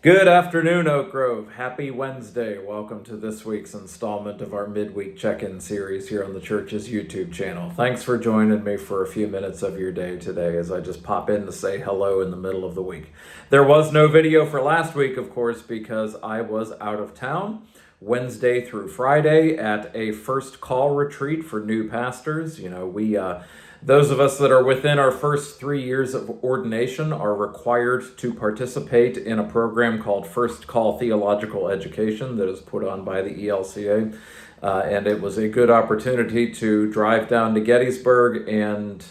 Good afternoon, Oak Grove. Happy Wednesday. Welcome to this week's installment of our Midweek check-in series here on the church's YouTube channel. Thanks for joining me for a few minutes of your day today as I just pop in to say hello in the middle of the week. There was no video for last week, of course, because I was out of town Wednesday through Friday at a first call retreat for new pastors. Those of us that are within our first 3 years of ordination are required to participate in a program called First Call Theological Education that is put on by the ELCA. And it was a good opportunity to drive down to Gettysburg and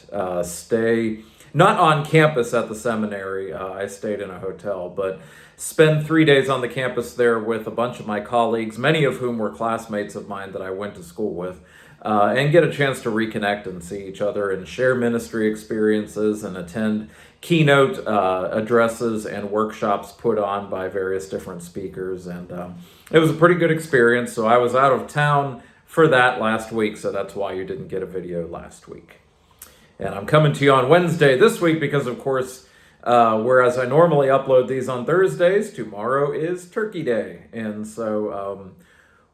stay, not on campus at the seminary, I stayed in a hotel, but spend 3 days on the campus there with a bunch of my colleagues, many of whom were classmates of mine that I went to school with. And get a chance to reconnect and see each other and share ministry experiences and attend keynote addresses and workshops put on by various different speakers. And it was a pretty good experience. So I was out of town for that last week. So that's why you didn't get a video last week. And I'm coming to you on Wednesday this week because, of course, whereas I normally upload these on Thursdays, tomorrow is Turkey Day. And so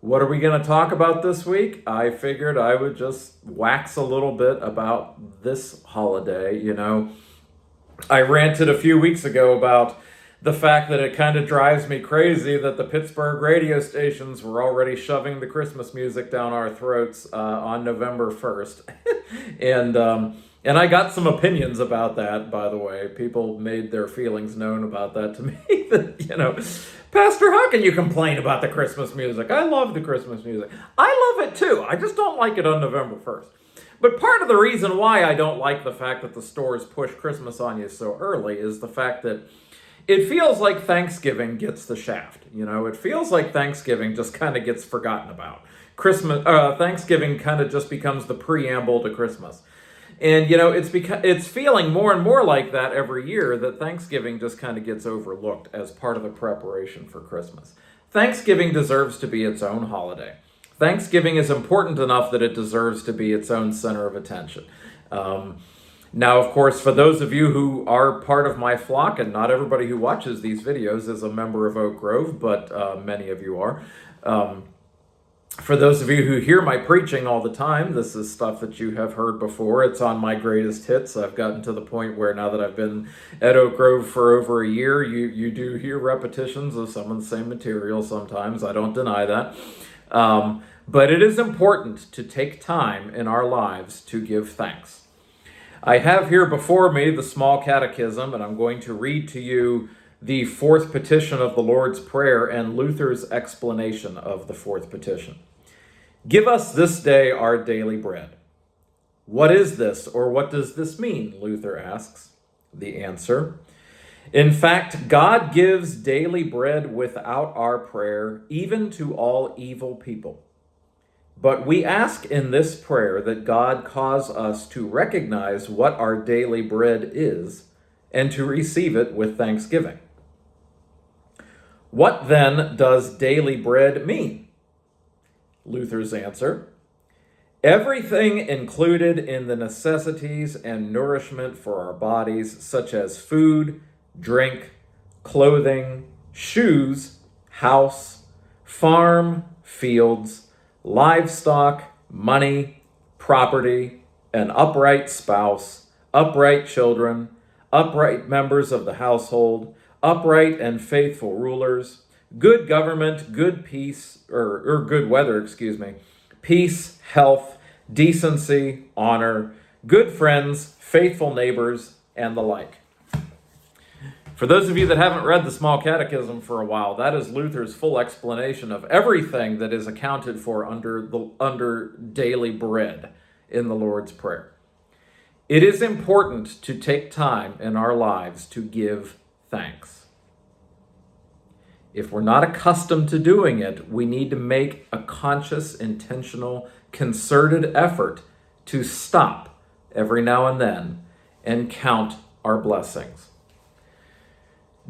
what are we going to talk about this week? I figured I would just wax a little bit about this holiday. I ranted a few weeks ago about the fact that it kind of drives me crazy that the Pittsburgh radio stations were already shoving the Christmas music down our throats on November 1st. And I got some opinions about that, by the way. People made their feelings known about that to me. That, Pastor, how can you complain about the Christmas music? I love the Christmas music. I love it too. I just don't like it on November 1st. But part of the reason why I don't like the fact that the stores push Christmas on you so early is the fact that it feels like Thanksgiving gets the shaft. It feels like Thanksgiving just kind of gets forgotten about. Thanksgiving kind of just becomes the preamble to Christmas. And, it's feeling more and more like that every year, that Thanksgiving just kind of gets overlooked as part of the preparation for Christmas. Thanksgiving deserves to be its own holiday. Thanksgiving is important enough that it deserves to be its own center of attention. Now, of course, for those of you who are part of my flock, and not everybody who watches these videos is a member of Oak Grove, but many of you are. For those of you who hear my preaching all the time, this is stuff that you have heard before. It's on my greatest hits. I've gotten to the point where now that I've been at Oak Grove for over a year, you do hear repetitions of some of the same material sometimes. I don't deny that. But it is important to take time in our lives to give thanks. I have here before me the small catechism, and I'm going to read to you the fourth petition of the Lord's Prayer and Luther's explanation of the fourth petition. Give us this day our daily bread. What is this, or what does this mean? Luther asks. The answer: in fact, God gives daily bread without our prayer, even to all evil people. But we ask in this prayer that God cause us to recognize what our daily bread is and to receive it with thanksgiving. What then does daily bread mean? Luther's answer: everything included in the necessities and nourishment for our bodies, such as food, drink, clothing, shoes, house, farm, fields, livestock, money, property, an upright spouse, upright children, upright members of the household, upright and faithful rulers, good government, good peace, or good weather, peace, health, decency, honor, good friends, faithful neighbors, and the like. For those of you that haven't read the Small Catechism for a while, that is Luther's full explanation of everything that is accounted for under daily bread in the Lord's Prayer. It is important to take time in our lives to give thanks. If we're not accustomed to doing it, we need to make a conscious, intentional, concerted effort to stop every now and then and count our blessings.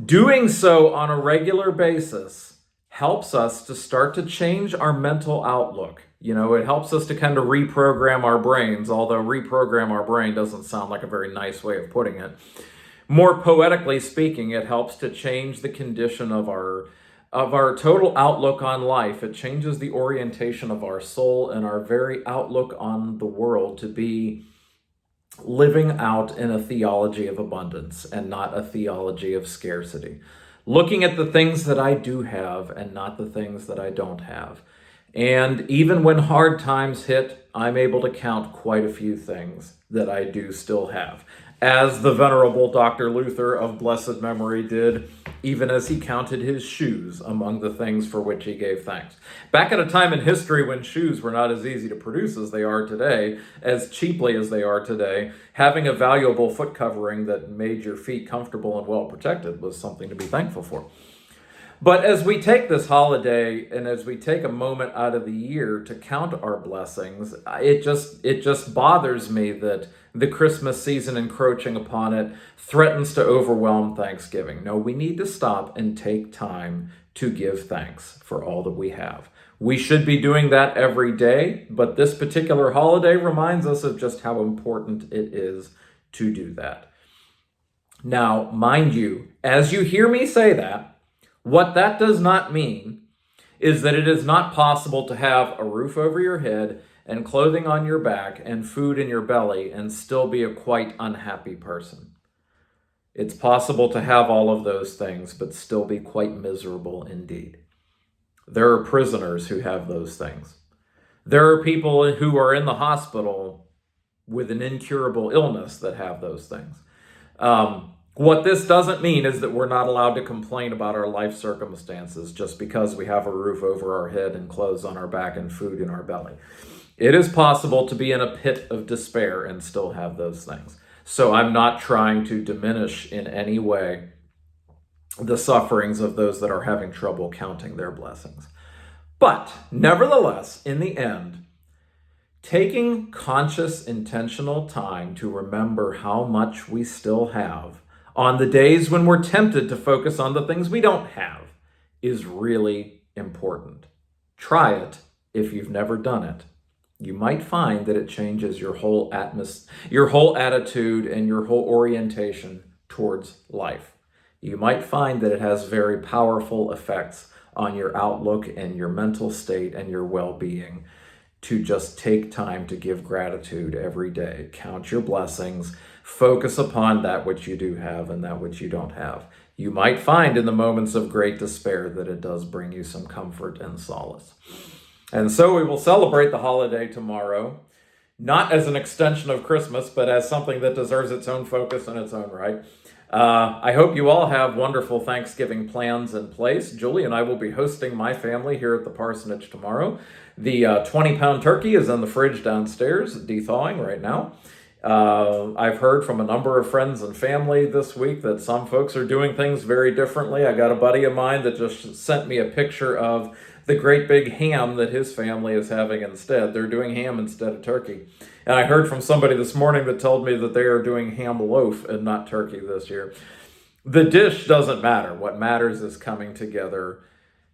Doing so on a regular basis helps us to start to change our mental outlook. It helps us to kind of reprogram our brains, although reprogram our brain doesn't sound like a very nice way of putting it. More poetically speaking, it helps to change the condition of our total outlook on life. It changes the orientation of our soul and our very outlook on the world to be living out in a theology of abundance and not a theology of scarcity. Looking at the things that I do have and not the things that I don't have. And even when hard times hit, I'm able to count quite a few things that I do still have. As the venerable Dr. Luther of blessed memory did, even as he counted his shoes among the things for which he gave thanks. Back at a time in history when shoes were not as easy to produce as they are today, as cheaply as they are today, having a valuable foot covering that made your feet comfortable and well protected was something to be thankful for. But as we take this holiday and as we take a moment out of the year to count our blessings, it just bothers me that the Christmas season encroaching upon it threatens to overwhelm Thanksgiving. No, we need to stop and take time to give thanks for all that we have. We should be doing that every day, but this particular holiday reminds us of just how important it is to do that. Now, mind you, as you hear me say that, what that does not mean is that it is not possible to have a roof over your head and clothing on your back and food in your belly and still be a quite unhappy person. It's possible to have all of those things, but still be quite miserable indeed. There are prisoners who have those things. There are people who are in the hospital with an incurable illness that have those things. What this doesn't mean is that we're not allowed to complain about our life circumstances just because we have a roof over our head and clothes on our back and food in our belly. It is possible to be in a pit of despair and still have those things. So I'm not trying to diminish in any way the sufferings of those that are having trouble counting their blessings. But nevertheless, in the end, taking conscious, intentional time to remember how much we still have on the days when we're tempted to focus on the things we don't have is really important. Try it if you've never done it. You might find that it changes your whole your whole attitude and your whole orientation towards life. You might find that it has very powerful effects on your outlook and your mental state and your well-being to just take time to give gratitude every day. Count your blessings. Focus upon that which you do have and that which you don't have. You might find in the moments of great despair that it does bring you some comfort and solace. And so we will celebrate the holiday tomorrow, not as an extension of Christmas, but as something that deserves its own focus in its own right. I hope you all have wonderful Thanksgiving plans in place. Julie and I will be hosting my family here at the parsonage tomorrow. The 20-pound turkey is in the fridge downstairs, de-thawing right now. I've heard from a number of friends and family this week that some folks are doing things very differently. I got a buddy of mine that just sent me a picture of the great big ham that his family is having instead. They're doing ham instead of turkey. And I heard from somebody this morning that told me that they are doing ham loaf and not turkey this year. The dish doesn't matter. What matters is coming together,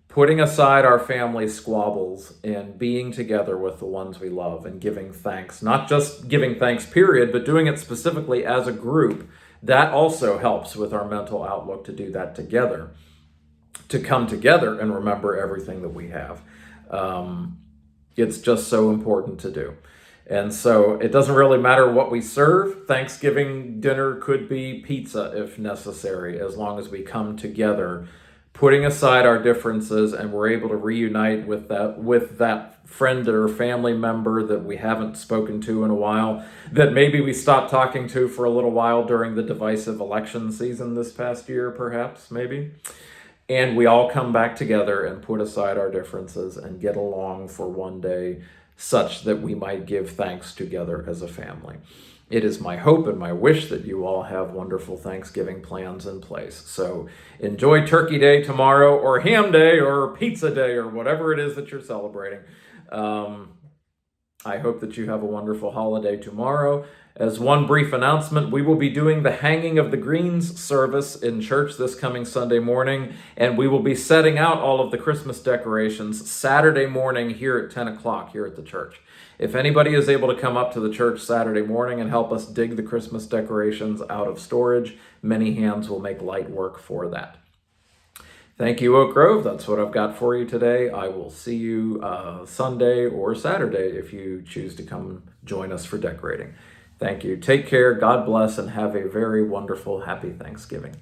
putting aside our family squabbles and being together with the ones we love and giving thanks. Not just giving thanks, period, but doing it specifically as a group. That also helps with our mental outlook to do that together, to come together and remember everything that we have. It's just so important to do. And so it doesn't really matter what we serve. Thanksgiving dinner could be pizza if necessary, as long as we come together, putting aside our differences, and we're able to reunite with that friend or family member that we haven't spoken to in a while, that maybe we stopped talking to for a little while during the divisive election season this past year, perhaps, maybe. And we all come back together and put aside our differences and get along for one day such that we might give thanks together as a family. It is my hope and my wish that you all have wonderful Thanksgiving plans in place. So enjoy Turkey Day tomorrow, or Ham Day, or Pizza Day, or whatever it is that you're celebrating. I hope that you have a wonderful holiday tomorrow. As one brief announcement, we will be doing the hanging of the greens service in church this coming Sunday morning, and we will be setting out all of the Christmas decorations Saturday morning here at 10 o'clock here at the church. If anybody is able to come up to the church Saturday morning and help us dig the Christmas decorations out of storage, many hands will make light work for that. Thank you, Oak Grove. That's what I've got for you today. I will see you Sunday or Saturday if you choose to come join us for decorating. Thank you. Take care. God bless, and have a very wonderful, happy Thanksgiving.